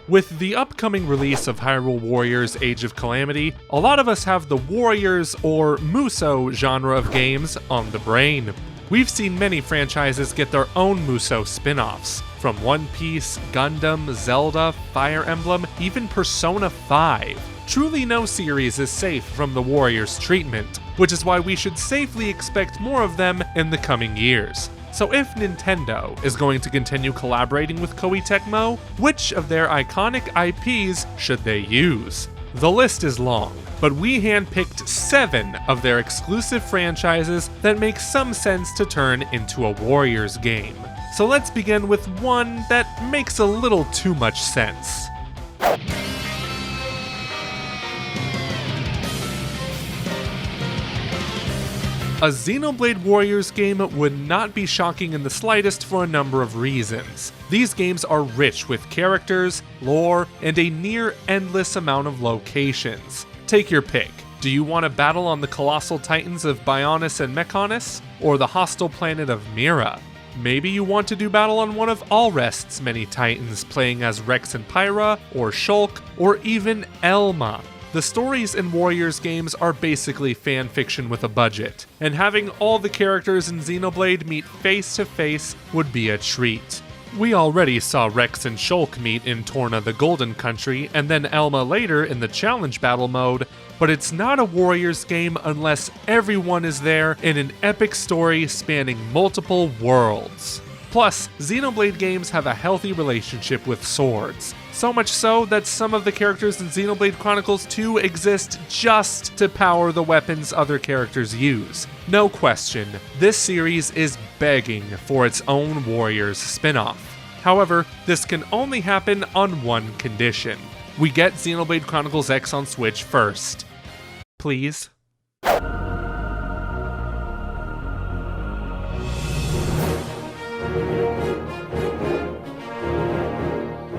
With the upcoming release of Hyrule Warriors Age of Calamity, a lot of us have the Warriors or Musou genre of games on the brain. We've seen many franchises get their own Musou spin-offs, from One Piece, Gundam, Zelda, Fire Emblem, even Persona 5. Truly no series is safe from the Warriors treatment, which is why we should safely expect more of them in the coming years. So if Nintendo is going to continue collaborating with Koei Tecmo, which of their iconic IPs should they use? The list is long, but we handpicked 7 of their exclusive franchises that make some sense to turn into a Warriors game. So let's begin with one that makes a little too much sense. A Xenoblade Warriors game would not be shocking in the slightest for a number of reasons. These games are rich with characters, lore, and a near-endless amount of locations. Take your pick. Do you want to battle on the colossal titans of Bionis and Mechonis, or the hostile planet of Mira? Maybe you want to do battle on one of Alrest's many titans, playing as Rex and Pyra, or Shulk, or even Elma. The stories in Warriors games are basically fanfiction with a budget, and having all the characters in Xenoblade meet face to face would be a treat. We already saw Rex and Shulk meet in Torna the Golden Country, and then Elma later in the challenge battle mode, but it's not a Warriors game unless everyone is there in an epic story spanning multiple worlds. Plus, Xenoblade games have a healthy relationship with swords. So much so that some of the characters in Xenoblade Chronicles 2 exist just to power the weapons other characters use. No question, this series is begging for its own Warriors spin-off. However, this can only happen on one condition. We get Xenoblade Chronicles X on Switch first. Please?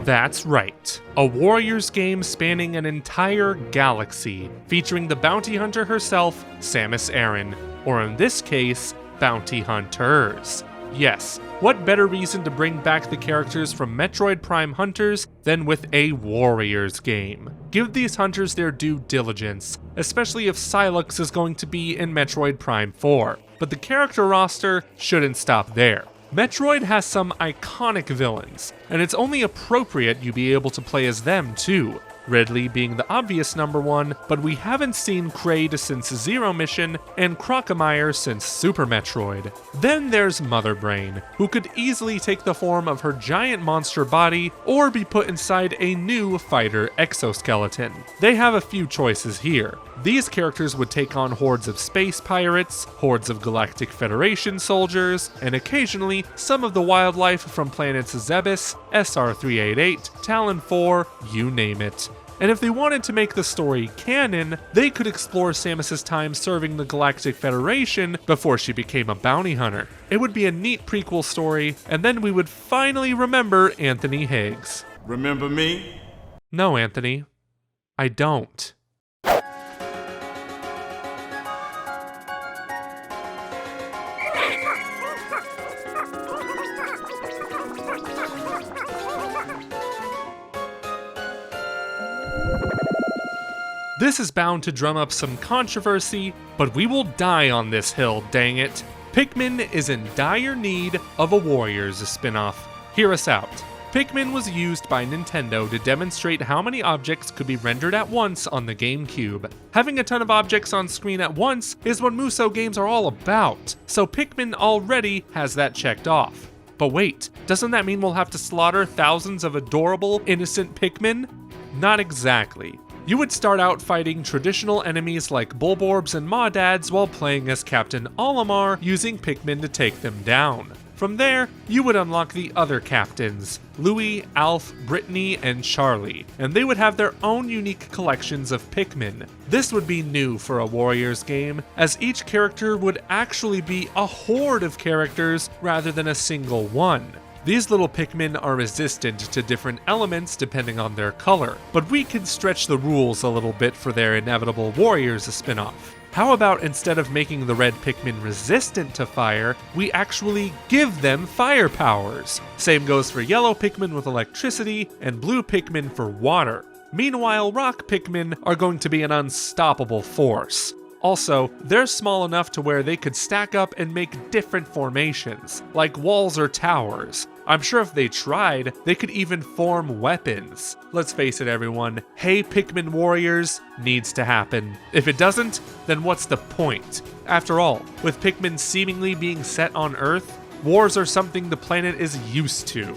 That's right, a Warriors game spanning an entire galaxy, featuring the bounty hunter herself, Samus Aran, or in this case, bounty hunters. Yes, what better reason to bring back the characters from Metroid Prime Hunters than with a Warriors game? Give these hunters their due diligence, especially if Sylux is going to be in Metroid Prime 4, but the character roster shouldn't stop there. Metroid has some iconic villains, and it's only appropriate you be able to play as them too. Ridley being the obvious number one, but we haven't seen Kraid since Zero Mission, and Crocomire since Super Metroid. Then there's Mother Brain, who could easily take the form of her giant monster body, or be put inside a new fighter exoskeleton. They have a few choices here. These characters would take on hordes of space pirates, hordes of Galactic Federation soldiers, and occasionally some of the wildlife from planets Zebes, SR-388, Talon 4, you name it. And if they wanted to make the story canon, they could explore Samus's time serving the Galactic Federation before she became a bounty hunter. It would be a neat prequel story, and then we would finally remember Anthony Higgs. Remember me? No, Anthony. I don't. This is bound to drum up some controversy, but we will die on this hill, dang it. Pikmin is in dire need of a Warriors spin-off. Hear us out. Pikmin was used by Nintendo to demonstrate how many objects could be rendered at once on the GameCube. Having a ton of objects on screen at once is what Musou games are all about, so Pikmin already has that checked off. But wait, doesn't that mean we'll have to slaughter thousands of adorable, innocent Pikmin? Not exactly. You would start out fighting traditional enemies like Bulborbs and Mawdads while playing as Captain Olimar, using Pikmin to take them down. From there, you would unlock the other captains, Louie, Alf, Brittany, and Charlie, and they would have their own unique collections of Pikmin. This would be new for a Warriors game, as each character would actually be a horde of characters rather than a single one. These little Pikmin are resistant to different elements depending on their color, but we can stretch the rules a little bit for their inevitable Warriors spin-off. How about instead of making the red Pikmin resistant to fire, we actually give them fire powers? Same goes for yellow Pikmin with electricity and blue Pikmin for water. Meanwhile, rock Pikmin are going to be an unstoppable force. Also, they're small enough to where they could stack up and make different formations, like walls or towers. I'm sure if they tried, they could even form weapons. Let's face it everyone, Hey Pikmin Warriors needs to happen. If it doesn't, then what's the point? After all, with Pikmin seemingly being set on Earth, wars are something the planet is used to.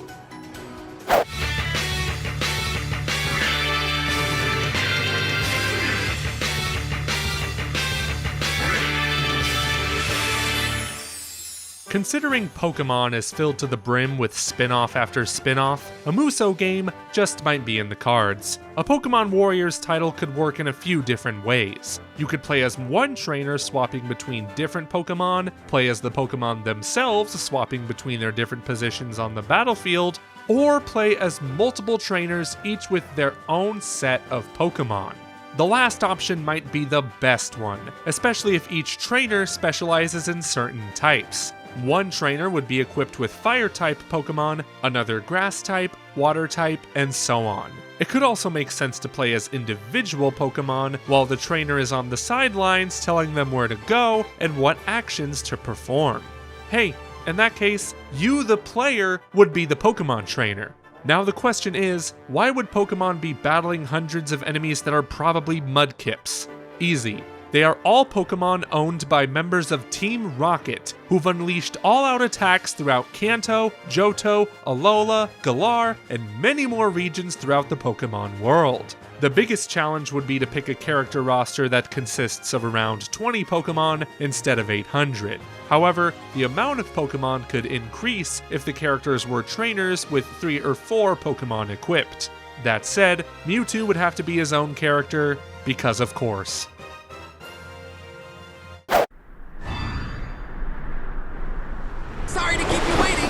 Considering Pokemon is filled to the brim with spin-off after spin-off, a Musou game just might be in the cards. A Pokemon Warriors title could work in a few different ways. You could play as one trainer swapping between different Pokemon, play as the Pokemon themselves swapping between their different positions on the battlefield, or play as multiple trainers each with their own set of Pokemon. The last option might be the best one, especially if each trainer specializes in certain types. One trainer would be equipped with Fire-type Pokemon, another Grass-type, Water-type, and so on. It could also make sense to play as individual Pokemon, while the trainer is on the sidelines telling them where to go and what actions to perform. Hey, in that case, you, the player, would be the Pokemon trainer. Now the question is, why would Pokemon be battling hundreds of enemies that are probably Mudkips? Easy. They are all Pokemon owned by members of Team Rocket, who've unleashed all-out attacks throughout Kanto, Johto, Alola, Galar, and many more regions throughout the Pokemon world. The biggest challenge would be to pick a character roster that consists of around 20 Pokemon instead of 800. However, the amount of Pokemon could increase if the characters were trainers with 3 or 4 Pokemon equipped. That said, Mewtwo would have to be his own character, because of course. Sorry to keep you waiting!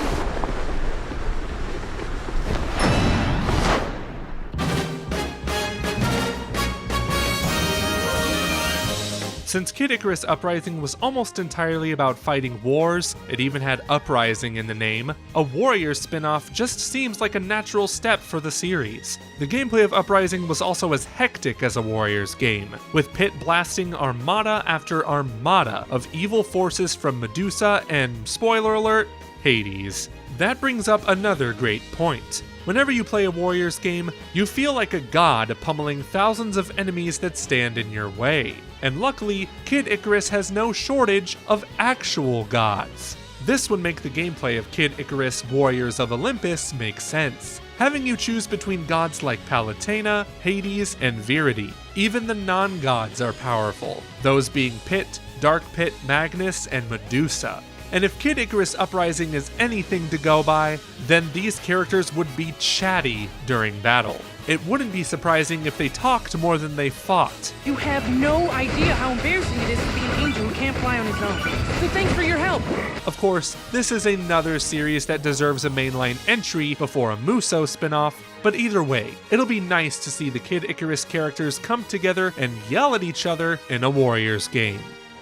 Since Kid Icarus Uprising was almost entirely about fighting wars, it even had Uprising in the name, a Warriors spin-off just seems like a natural step for the series. The gameplay of Uprising was also as hectic as a Warriors game, with Pit blasting armada after armada of evil forces from Medusa and, spoiler alert, Hades. That brings up another great point. Whenever you play a Warriors game, you feel like a god pummeling thousands of enemies that stand in your way. And luckily, Kid Icarus has no shortage of actual gods. This would make the gameplay of Kid Icarus Warriors of Olympus make sense, having you choose between gods like Palutena, Hades, and Viridi. Even the non-gods are powerful, those being Pit, Dark Pit, Magnus, and Medusa. And if Kid Icarus Uprising is anything to go by, then these characters would be chatty during battle. It wouldn't be surprising if they talked more than they fought. You have no idea how embarrassing it is to be an angel who can't fly on his own. So thanks for your help. Of course, this is another series that deserves a mainline entry before a Musou spin-off, but either way, it'll be nice to see the Kid Icarus characters come together and yell at each other in a Warriors game.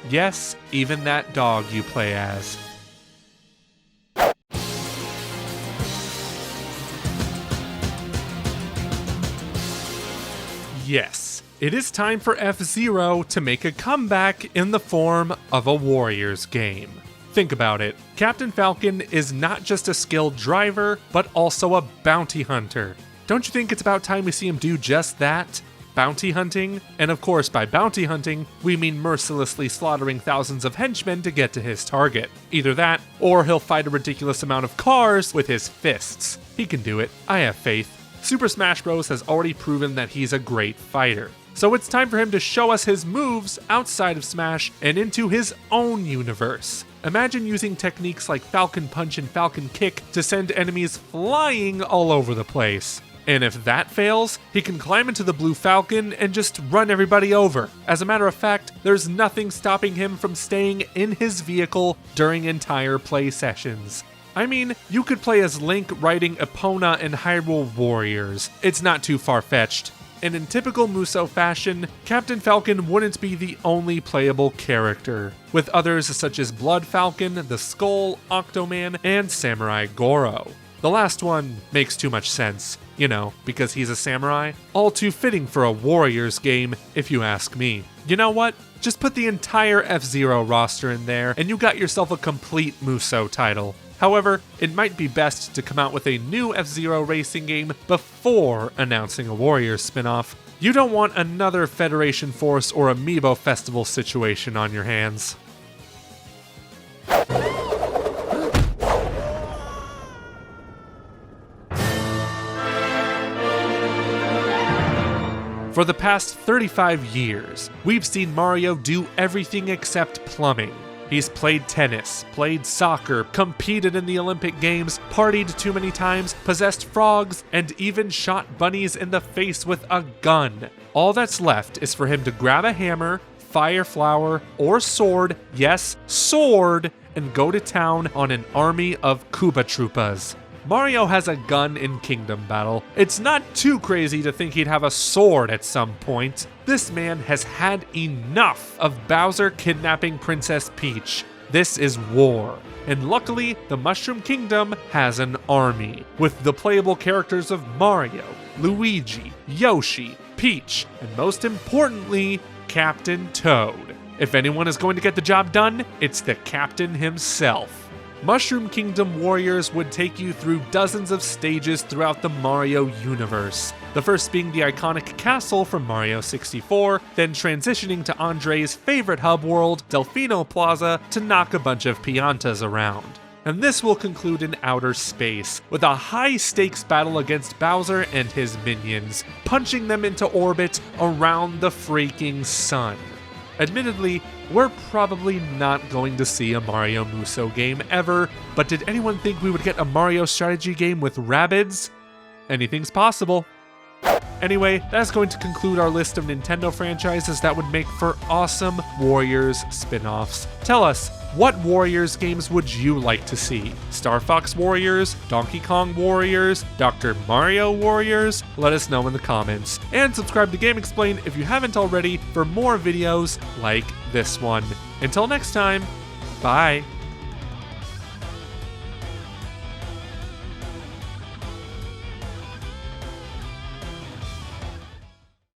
Yes, even that dog you play as. Yes, it is time for FZero to make a comeback in the form of a Warriors game. Think about it, Captain Falcon is not just a skilled driver, but also a bounty hunter. Don't you think it's about time we see him do just that? Bounty hunting? And of course, by bounty hunting, we mean mercilessly slaughtering thousands of henchmen to get to his target. Either that, or he'll fight a ridiculous amount of cars with his fists. He can do it, I have faith. Super Smash Bros. Has already proven that he's a great fighter. So it's time for him to show us his moves outside of Smash and into his own universe. Imagine using techniques like Falcon Punch and Falcon Kick to send enemies flying all over the place. And if that fails, he can climb into the Blue Falcon and just run everybody over. As a matter of fact, there's nothing stopping him from staying in his vehicle during entire play sessions. I mean, you could play as Link riding Epona in Hyrule Warriors. It's not too far-fetched. And in typical Musou fashion, Captain Falcon wouldn't be the only playable character, with others such as Blood Falcon, the Skull, Octoman, and Samurai Goro. The last one makes too much sense, because he's a samurai. All too fitting for a Warriors game, if you ask me. You know what? Just put the entire FZero roster in there, and you got yourself a complete Musou title. However, it might be best to come out with a new FZero racing game before announcing a Warriors spin-off. You don't want another Federation Force or Amiibo Festival situation on your hands. For the past 35 years, we've seen Mario do everything except plumbing. He's played tennis, played soccer, competed in the Olympic Games, partied too many times, possessed frogs, and even shot bunnies in the face with a gun. All that's left is for him to grab a hammer, fire flower, or sword, yes, sword, and go to town on an army of Koopa Troopas. Mario has a gun in Kingdom Battle. It's not too crazy to think he'd have a sword at some point. This man has had enough of Bowser kidnapping Princess Peach. This is war. And luckily, the Mushroom Kingdom has an army, with the playable characters of Mario, Luigi, Yoshi, Peach, and most importantly, Captain Toad. If anyone is going to get the job done, it's the captain himself. Mushroom Kingdom Warriors would take you through dozens of stages throughout the Mario universe. The first being the iconic castle from Mario 64, then transitioning to Andre's favorite hub world, Delfino Plaza, to knock a bunch of Piantas around. And this will conclude in outer space, with a high-stakes battle against Bowser and his minions, punching them into orbit around the freaking sun. Admittedly, we're probably not going to see a Mario Musou game ever, but did anyone think we would get a Mario strategy game with Rabbids? Anything's possible. Anyway, that's going to conclude our list of Nintendo franchises that would make for awesome Warriors spin-offs. Tell us, what Warriors games would you like to see? Star Fox Warriors? Donkey Kong Warriors? Dr. Mario Warriors? Let us know in the comments. And subscribe to Game Explain if you haven't already for more videos like this one. Until next time, bye!